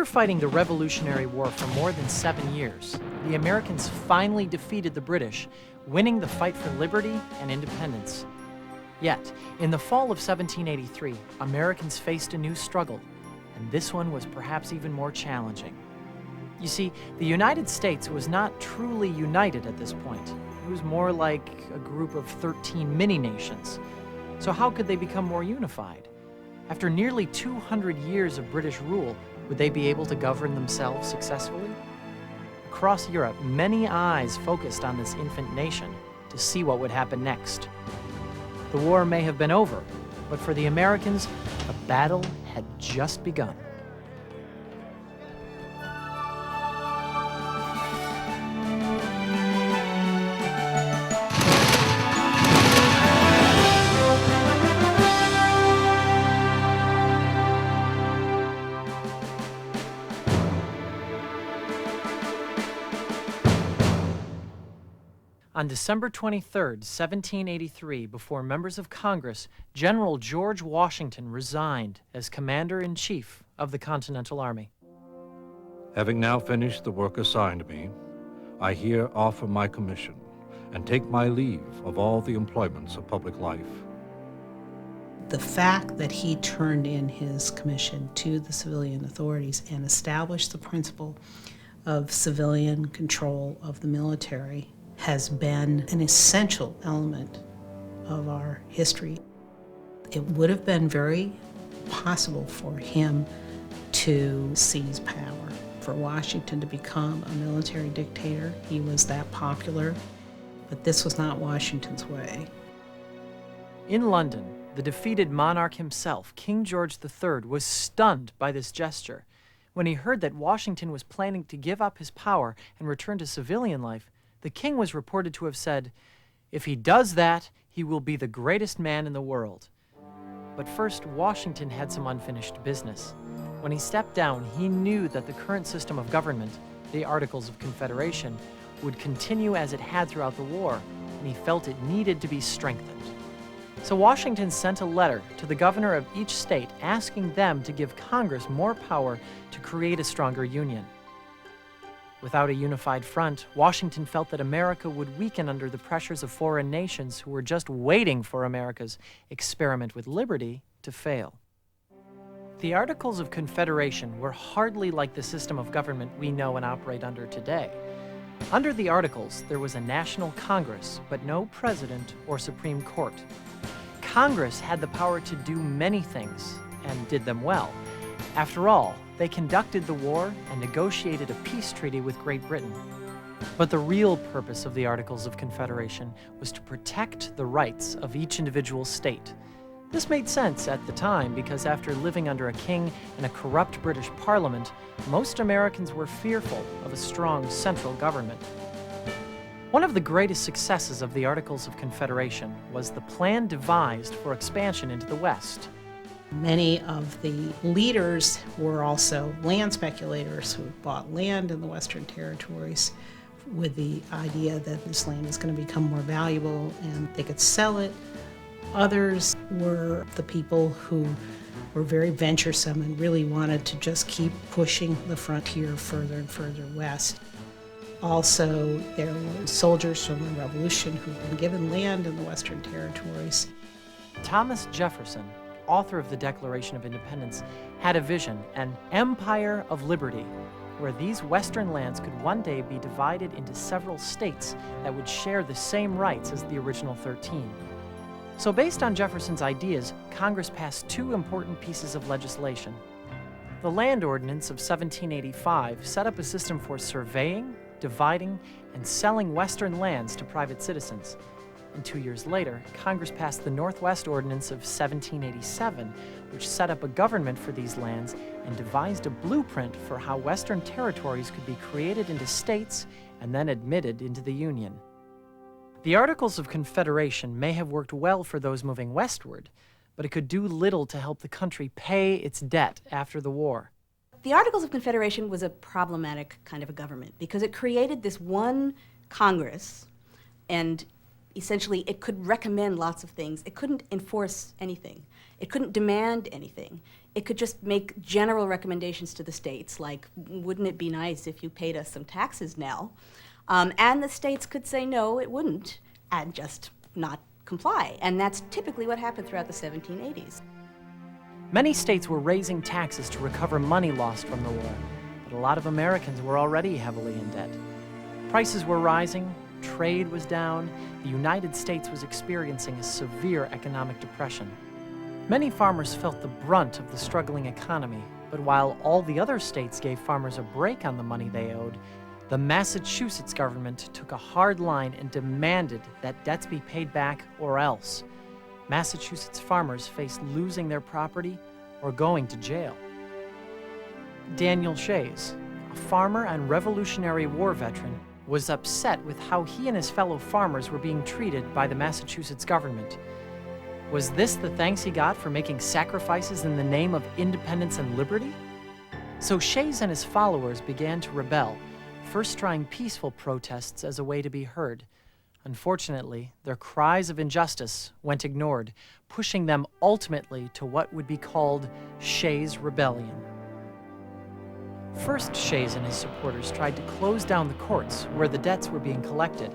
fighting the Revolutionary War for more than 7 years, the Americans finally defeated the British, winning the fight for liberty and independence. Yet, in the fall of 1783, Americans faced a new struggle, and this one was perhaps even more challenging. You see, the United States was not truly united at this point. It was more like a group of 13 mini-nations. So how could they become more unified? After nearly 200 years of British rule, would they be able to govern themselves successfully? Across Europe, many eyes focused on this infant nation to see what would happen next. The war may have been over, but for the Americans, the battle had just begun. On December 23, 1783, before members of Congress, General George Washington resigned as Commander-in-Chief of the Continental Army. Having now finished the work assigned me, I here offer my commission and take my leave of all the employments of public life. The fact that he turned in his commission to the civilian authorities and established the principle of civilian control of the military has been an essential element of our history. It would have been very possible for him to seize power, for Washington to become a military dictator. He was that popular, but this was not Washington's way. In London, the defeated monarch himself, King George III, was stunned by this gesture. When he heard that Washington was planning to give up his power and return to civilian life, the king was reported to have said, "If he does that, he will be the greatest man in the world." But first, Washington had some unfinished business. When he stepped down, he knew that the current system of government, the Articles of Confederation, would continue as it had throughout the war, and he felt it needed to be strengthened. So Washington sent a letter to the governor of each state asking them to give Congress more power to create a stronger union. Without a unified front, Washington felt that America would weaken under the pressures of foreign nations who were just waiting for America's experiment with liberty to fail. The Articles of Confederation were hardly like the system of government we know and operate under today. Under the Articles, there was a national Congress, but no president or Supreme Court. Congress had the power to do many things, and did them well. After all, they conducted the war and negotiated a peace treaty with Great Britain. But the real purpose of the Articles of Confederation was to protect the rights of each individual state. This made sense at the time because after living under a king and a corrupt British Parliament, most Americans were fearful of a strong central government. One of the greatest successes of the Articles of Confederation was the plan devised for expansion into the West. Many of the leaders were also land speculators who bought land in the Western territories with the idea that this land is going to become more valuable and they could sell it. Others were the people who were very venturesome and really wanted to just keep pushing the frontier further and further west. Also, there were soldiers from the Revolution who'd been given land in the Western territories. Thomas Jefferson, author of the Declaration of Independence, had a vision, an empire of liberty, where these Western lands could one day be divided into several states that would share the same rights as the original 13. So based on Jefferson's ideas, Congress passed two important pieces of legislation. The Land Ordinance of 1785 set up a system for surveying, dividing, and selling Western lands to private citizens. And 2 years later, Congress passed the Northwest Ordinance of 1787, which set up a government for these lands and devised a blueprint for how Western territories could be created into states and then admitted into the Union. The Articles of Confederation may have worked well for those moving westward, but it could do little to help the country pay its debt after the war. The Articles of Confederation was a problematic kind of a government because it created this one Congress, and essentially, it could recommend lots of things. It couldn't enforce anything. It couldn't demand anything. It could just make general recommendations to the states, like, wouldn't it be nice if you paid us some taxes now? And the states could say no, it wouldn't, and just not comply. And that's typically what happened throughout the 1780s. Many states were raising taxes to recover money lost from the war, but a lot of Americans were already heavily in debt. Prices were rising, trade was down, the United States was experiencing a severe economic depression. Many farmers felt the brunt of the struggling economy, but while all the other states gave farmers a break on the money they owed, the Massachusetts government took a hard line and demanded that debts be paid back or else. Massachusetts farmers faced losing their property or going to jail. Daniel Shays, a farmer and Revolutionary War veteran, was upset with how he and his fellow farmers were being treated by the Massachusetts government. Was this the thanks he got for making sacrifices in the name of independence and liberty? So Shays and his followers began to rebel, first trying peaceful protests as a way to be heard. Unfortunately, their cries of injustice went ignored, pushing them ultimately to what would be called Shays' Rebellion. First, Shays and his supporters tried to close down the courts where the debts were being collected.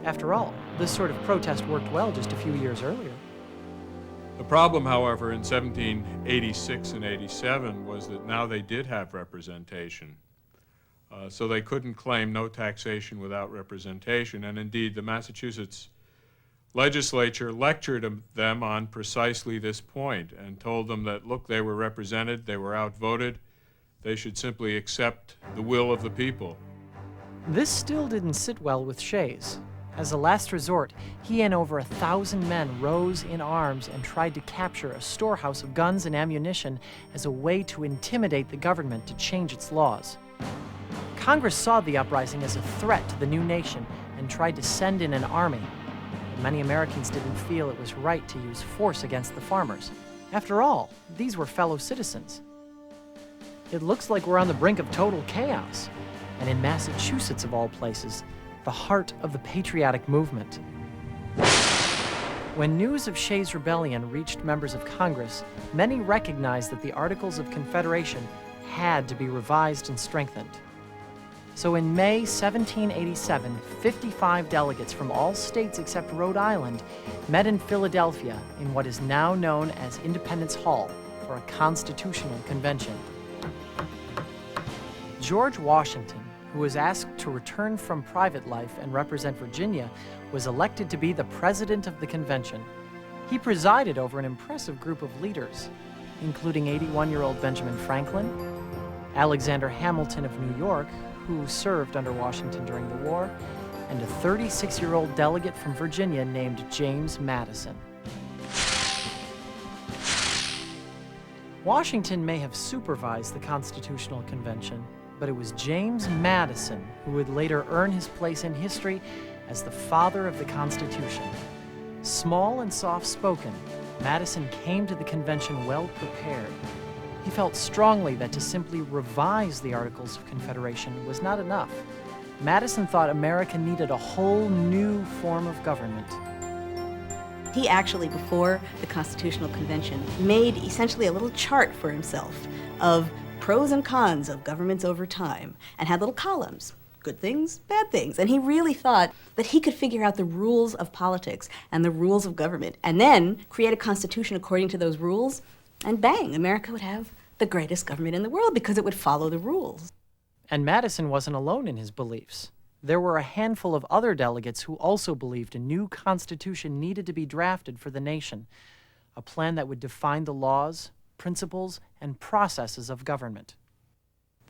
After all, this sort of protest worked well just a few years earlier. The problem, however, in 1786 and 87 was that now they did have representation. So they couldn't claim no taxation without representation, and indeed the Massachusetts legislature lectured them on precisely this point and told them that, look, they were represented, they were outvoted, they should simply accept the will of the people. This still didn't sit well with Shays. As a last resort, he and over 1,000 men rose in arms and tried to capture a storehouse of guns and ammunition as a way to intimidate the government to change its laws. Congress saw the uprising as a threat to the new nation and tried to send in an army. But many Americans didn't feel it was right to use force against the farmers. After all, these were fellow citizens. It looks like we're on the brink of total chaos, and in Massachusetts of all places, the heart of the patriotic movement. When news of Shays' Rebellion reached members of Congress, many recognized that the Articles of Confederation had to be revised and strengthened. So in May 1787, 55 delegates from all states except Rhode Island met in Philadelphia in what is now known as Independence Hall for a constitutional convention. George Washington, who was asked to return from private life and represent Virginia, was elected to be the president of the convention. He presided over an impressive group of leaders, including 81-year-old Benjamin Franklin, Alexander Hamilton of New York, who served under Washington during the war, and a 36-year-old delegate from Virginia named James Madison. Washington may have supervised the Constitutional Convention, but it was James Madison who would later earn his place in history as the father of the Constitution. Small and soft-spoken, Madison came to the convention well prepared. He felt strongly that to simply revise the Articles of Confederation was not enough. Madison thought America needed a whole new form of government. He actually, before the Constitutional Convention, made essentially a little chart for himself of pros and cons of governments over time, and had little columns, good things, bad things. And he really thought that he could figure out the rules of politics and the rules of government, and then create a constitution according to those rules, and bang, America would have the greatest government in the world because it would follow the rules. And Madison wasn't alone in his beliefs. There were a handful of other delegates who also believed a new constitution needed to be drafted for the nation, a plan that would define the laws, principles, and processes of government.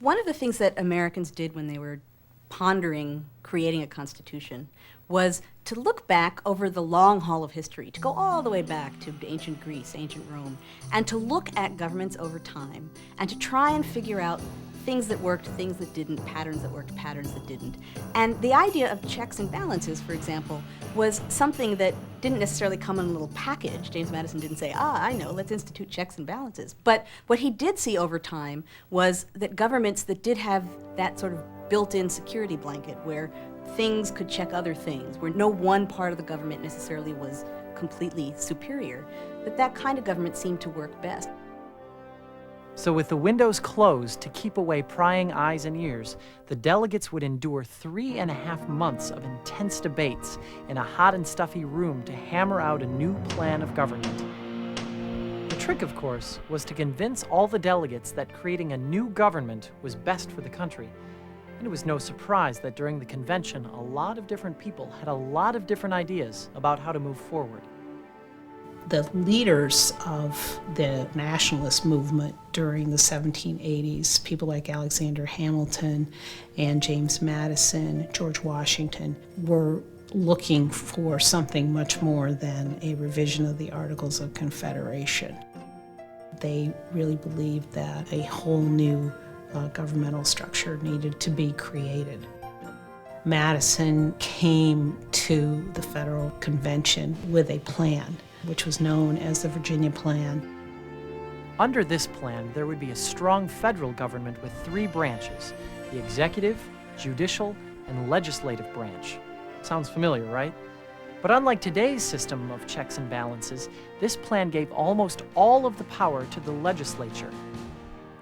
One of the things that Americans did when they were pondering creating a constitution was to look back over the long haul of history, to go all the way back to ancient Greece, ancient Rome, and to look at governments over time, and to try and figure out things that worked, things that didn't, patterns that worked, patterns that didn't. And the idea of checks and balances, for example, was something that didn't necessarily come in a little package. James Madison didn't say, I know, let's institute checks and balances. But what he did see over time was that governments that did have that sort of built-in security blanket where things could check other things, where no one part of the government necessarily was completely superior, that kind of government seemed to work best. So with the windows closed to keep away prying eyes and ears, the delegates would endure 3.5 months of intense debates in a hot and stuffy room to hammer out a new plan of government. The trick, of course, was to convince all the delegates that creating a new government was best for the country. And it was no surprise that during the convention, a lot of different people had a lot of different ideas about how to move forward. The leaders of the nationalist movement during the 1780s, people like Alexander Hamilton and James Madison, George Washington, were looking for something much more than a revision of the Articles of Confederation. They really believed that a whole new governmental structure needed to be created. Madison came to the Federal Convention with a plan, which was known as the Virginia Plan. Under this plan, there would be a strong federal government with 3 branches: the executive, judicial, and legislative branch. Sounds familiar, right? But unlike today's system of checks and balances, this plan gave almost all of the power to the legislature.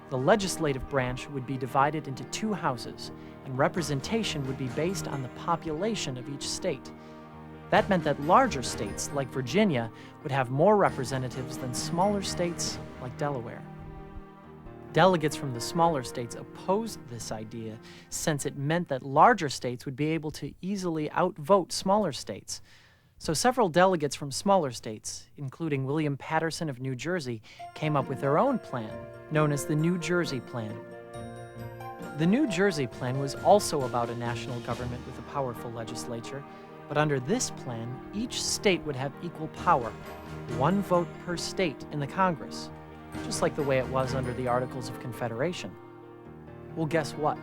The legislative branch would be divided into 2 houses, and representation would be based on the population of each state. That meant that larger states, like Virginia, would have more representatives than smaller states, like Delaware. Delegates from the smaller states opposed this idea, since it meant that larger states would be able to easily outvote smaller states. So several delegates from smaller states, including William Patterson of New Jersey, came up with their own plan, known as the New Jersey Plan. The New Jersey Plan was also about a national government with a powerful legislature, but under this plan, each state would have equal power, 1 vote per state in the Congress, just like the way it was under the Articles of Confederation. Well, guess what?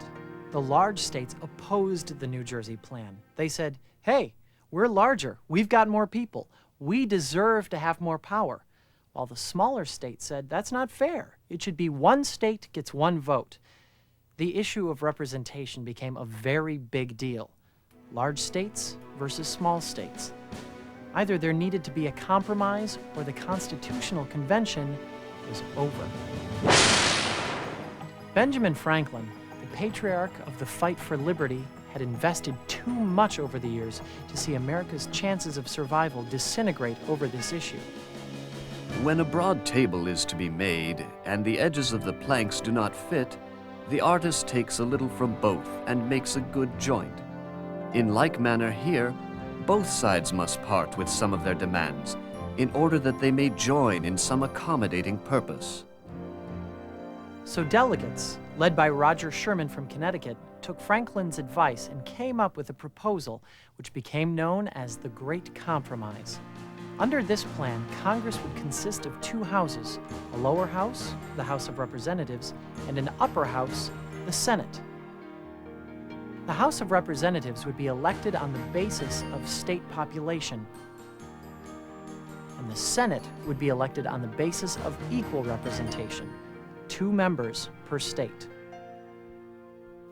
The large states opposed the New Jersey Plan. They said, hey, we're larger, we've got more people, we deserve to have more power. While the smaller states said, that's not fair, it should be 1 state gets 1 vote. The issue of representation became a very big deal. Large states versus small states. Either there needed to be a compromise or the Constitutional Convention was over. Benjamin Franklin, the patriarch of the fight for liberty, had invested too much over the years to see America's chances of survival disintegrate over this issue. When a broad table is to be made and the edges of the planks do not fit, the artist takes a little from both and makes a good joint. In like manner here, both sides must part with some of their demands in order that they may join in some accommodating purpose. So delegates, led by Roger Sherman from Connecticut, took Franklin's advice and came up with a proposal which became known as the Great Compromise. Under this plan, Congress would consist of 2 houses, a lower house, the House of Representatives, and an upper house, the Senate. The House of Representatives would be elected on the basis of state population, and the Senate would be elected on the basis of equal representation, 2 members per state.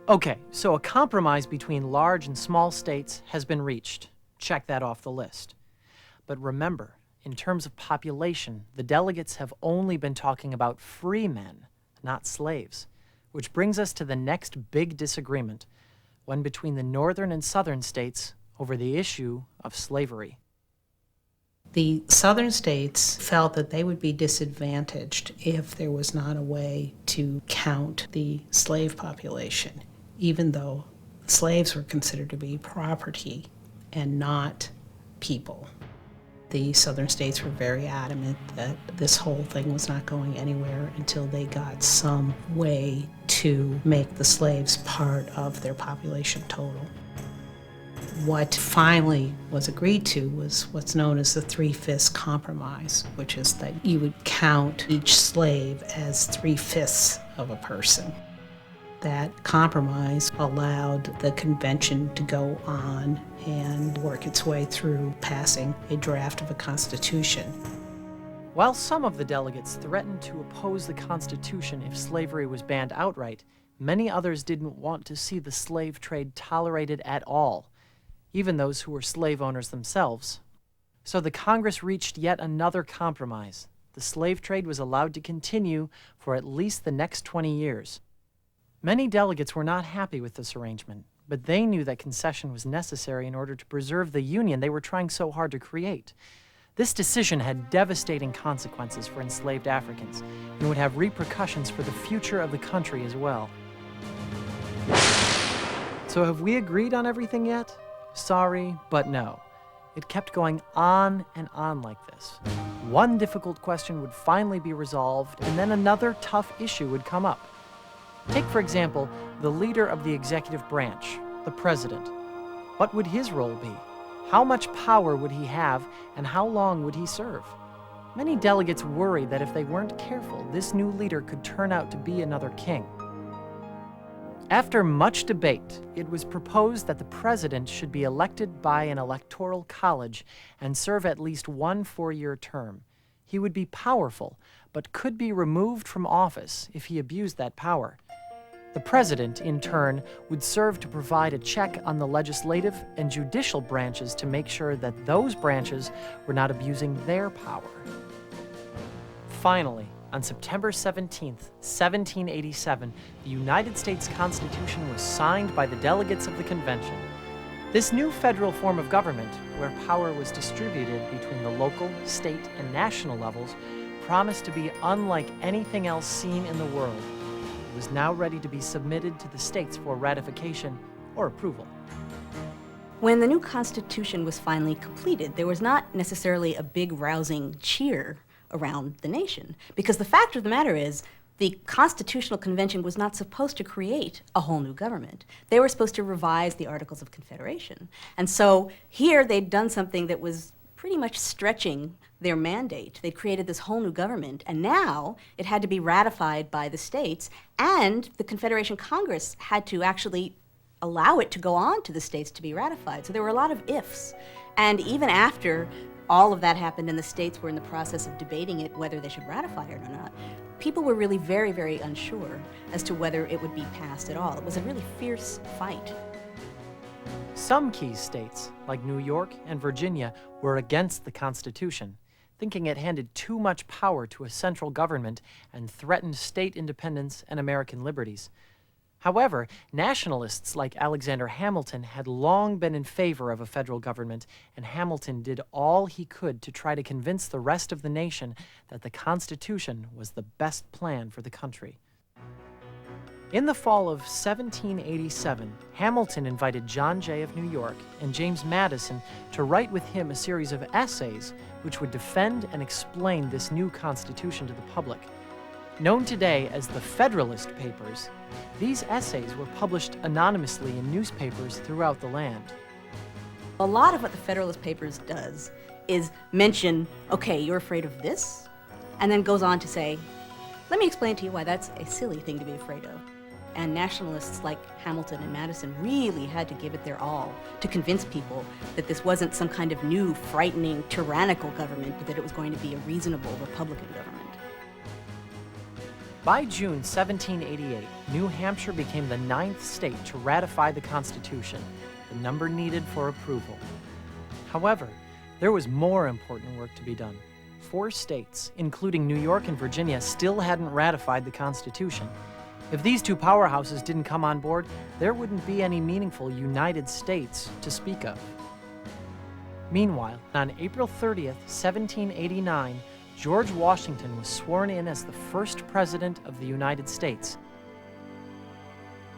Okay, so a compromise between large and small states has been reached. Check that off the list. But remember, in terms of population, the delegates have only been talking about free men, not slaves, which brings us to the next big disagreement, one between the northern and southern states over the issue of slavery. The southern states felt that they would be disadvantaged if there was not a way to count the slave population, even though slaves were considered to be property and not people. The southern states were very adamant that this whole thing was not going anywhere until they got some way to make the slaves part of their population total. What finally was agreed to was what's known as the 3/5 compromise, which is that you would count each slave as 3/5 of a person. That compromise allowed the convention to go on and work its way through passing a draft of a constitution. While some of the delegates threatened to oppose the Constitution if slavery was banned outright, many others didn't want to see the slave trade tolerated at all. even those who were slave owners themselves. So the Congress reached yet another compromise. The slave trade was allowed to continue for at least the next 20 years. Many delegates were not happy with this arrangement, but they knew that concession was necessary in order to preserve the union they were trying so hard to create. This decision had devastating consequences for enslaved Africans and would have repercussions for the future of the country as well. So have we agreed on everything yet? Sorry, but no. It kept going on and on like this. One difficult question would finally be resolved, and then another tough issue would come up. Take, for example, the leader of the executive branch, the president. What would his role be? How much power would he have, and how long would he serve? Many delegates worried that if they weren't careful, this new leader could turn out to be another king. After much debate, it was proposed that the president should be elected by an electoral college and serve at least one 4-year term. He would be powerful, but could be removed from office if he abused that power. The president, in turn, would serve to provide a check on the legislative and judicial branches to make sure that those branches were not abusing their power. Finally, on September 17, 1787, the United States Constitution was signed by the delegates of the convention. This new federal form of government, where power was distributed between the local, state, and national levels, promised to be unlike anything else seen in the world. It was now ready to be submitted to the states for ratification or approval. When the new Constitution was finally completed, there was not necessarily a big rousing cheer around the nation, because the fact of the matter is the Constitutional Convention was not supposed to create a whole new government. They were supposed to revise the Articles of Confederation. And so here they'd done something that was pretty much stretching their mandate. They'd created this whole new government, and now it had to be ratified by the states, and the Confederation Congress had to actually allow it to go on to the states to be ratified. So there were a lot of ifs. And even after all of that happened and the states were in the process of debating it, whether they should ratify it or not, people were really very, very unsure as to whether it would be passed at all. It was a really fierce fight. Some key states, like New York and Virginia, were against the Constitution, thinking it handed too much power to a central government and threatened state independence and American liberties. However, nationalists like Alexander Hamilton had long been in favor of a federal government, and Hamilton did all he could to try to convince the rest of the nation that the Constitution was the best plan for the country. In the fall of 1787, Hamilton invited John Jay of New York and James Madison to write with him a series of essays which would defend and explain this new Constitution to the public. Known today as the Federalist Papers, these essays were published anonymously in newspapers throughout the land. A lot of what the Federalist Papers does is mention, okay, you're afraid of this, and then goes on to say, let me explain to you why that's a silly thing to be afraid of. And nationalists like Hamilton and Madison really had to give it their all to convince people that this wasn't some kind of new, frightening, tyrannical government, but that it was going to be a reasonable Republican government. By June 1788, New Hampshire became the 9th state to ratify the Constitution, the number needed for approval. However, there was more important work to be done. 4 states, including New York and Virginia, still hadn't ratified the Constitution. If these 2 powerhouses didn't come on board, there wouldn't be any meaningful United States to speak of. Meanwhile, on April 30th, 1789, George Washington was sworn in as the first president of the United States.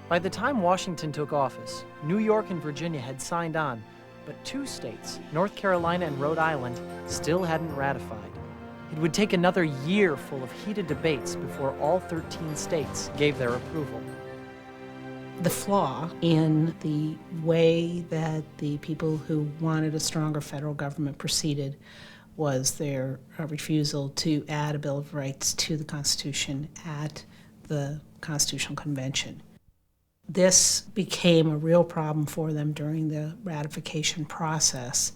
By the time Washington took office, New York and Virginia had signed on, but 2 states, North Carolina and Rhode Island, still hadn't ratified. It would take another year full of heated debates before all 13 states gave their approval. The flaw in the way that the people who wanted a stronger federal government proceeded was their refusal to add a Bill of Rights to the Constitution at the Constitutional Convention. This became a real problem for them during the ratification process.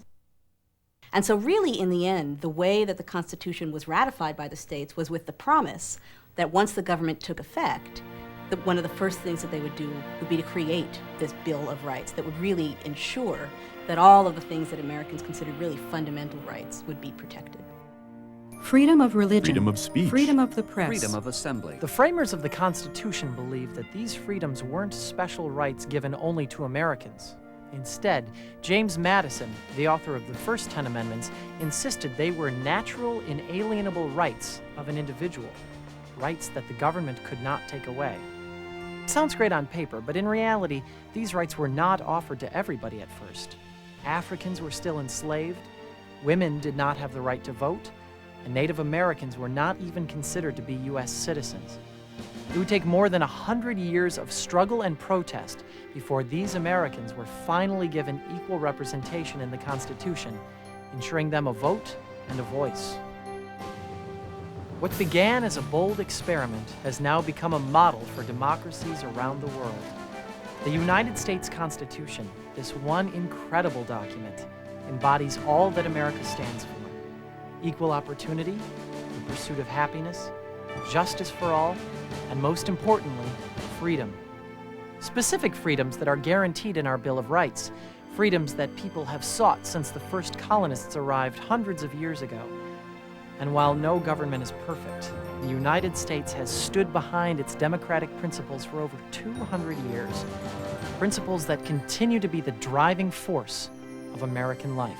And so really, in the end, the way that the Constitution was ratified by the states was with the promise that once the government took effect, that one of the first things that they would do would be to create this Bill of Rights that would really ensure that all of the things that Americans considered really fundamental rights would be protected. Freedom of religion. Freedom of speech. Freedom of the press. Freedom of assembly. The framers of the Constitution believed that these freedoms weren't special rights given only to Americans. Instead, James Madison, the author of the first 10 amendments, insisted they were natural, inalienable rights of an individual, rights that the government could not take away. It sounds great on paper, but in reality, these rights were not offered to everybody at first. Africans were still enslaved, women did not have the right to vote, and Native Americans were not even considered to be U.S. citizens. It would take more than 100 years of struggle and protest before these Americans were finally given equal representation in the Constitution, ensuring them a vote and a voice. What began as a bold experiment has now become a model for democracies around the world. The United States Constitution, this one incredible document, embodies all that America stands for: equal opportunity, the pursuit of happiness, justice for all, and most importantly, freedom. Specific freedoms that are guaranteed in our Bill of Rights, freedoms that people have sought since the first colonists arrived hundreds of years ago. And while no government is perfect, the United States has stood behind its democratic principles for over 200 years, principles that continue to be the driving force of American life.